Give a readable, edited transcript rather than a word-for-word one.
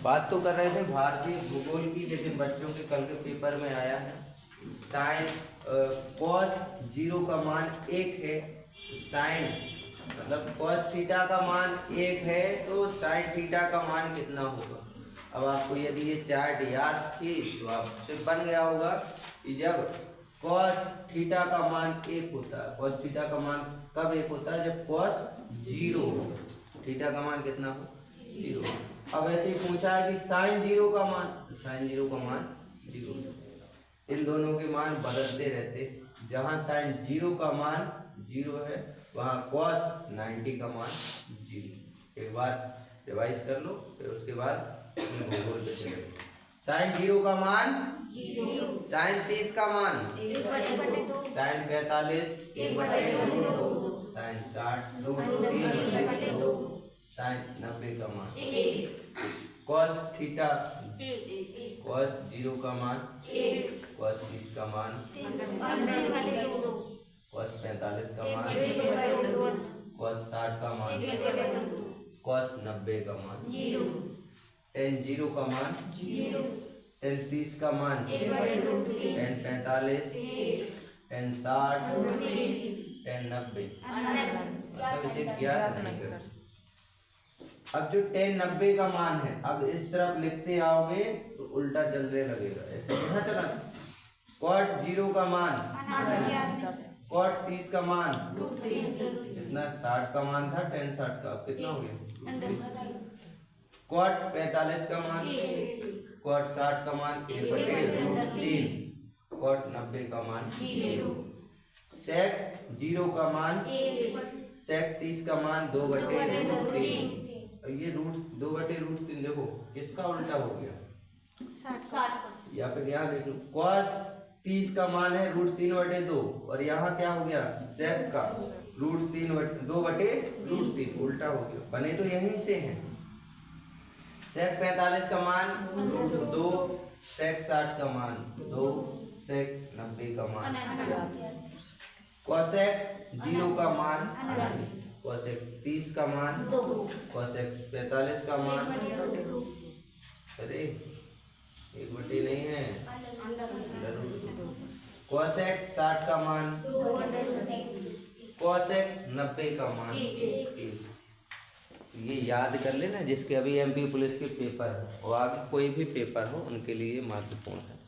बात तो कर रहे थे भारतीय भूगोल की, लेकिन बच्चों के कल के पेपर में आया है साइन कॉस 0 का मान 1 है, साइन मतलब कॉस थीटा का मान 1 है तो साइन थीटा का मान कितना होगा। अब आपको यदि ये चार्ट याद थी तो आपसे बन गया होगा कि जब कॉस थीटा का मान 1 होता है, कॉस थीटा का मान कब 1 होता है, जब कॉस 0 हो, थीटा का मान कितना हो 0। अब ऐसे ही पूछा है कि साइन 0 का मान, साइन 0 का मान 0, इन दोनों के मान बदलते रहते, जहां साइन 0 का मान 0 है वहां कॉस 90 का मान 0। एक बार रिवाइज कर लो, फिर उसके बाद भूगोल पे चलेंगे। साइन 0 का मान 0, साइन 30 का मान 1/2, साइन 45 1/2, साइन 60 2/2, साइन 90 का मान 1, कॉस थीटा कॉस 0 का मान 1, कॉस 30 का मान 2, कॉस 45 का मान 2, कॉस 60 का मान 2, कॉस 90 का मान 0, टेन 0 का मान 0, टेन 30 का मान 1/√3, टेन 45 टेन 60 टेन 90, मतलब इसे ज्ञात नहीं कर। अब जो टेन 90 का मान है, अब इस तरफ लिखते आओगे तो उल्टा चलने लगेगा, ऐसे यहाँ चला। कॉट 0 का मान, कॉट 30 का मान कितना 60 का मान था, टेन 60 का कितना हो गया, कॉट 45 का मान, कॉट 60 का मान 1/√3, कॉट 90 का मान 0, सेक 0 का मान 1, सेक 30 का मान 2/√3। ये रूट 2/√3 देखो किसका उल्टा हो गया 60 का, या फिर यहाँ देख लो कॉस 30 का मान है √3/2 और यहाँ क्या हो गया सेक का √2/√3 उल्टा हो गया, बने तो यहीं से हैं। सेक 45 का मान 2, सेक 60 का मान 2, सेक 90 का मान, कॉसेक 0 का मान, कॉसेक 30 का मान, कॉसेक 45 का मान, अरे 1/2 नहीं है, कॉसेक 60 का मान, कॉसेक 90 का मान 1। ये याद कर लेना, जिसके अभी एमपी पुलिस के पेपर हो और आगे कोई भी पेपर हो उनके लिए महत्वपूर्ण है।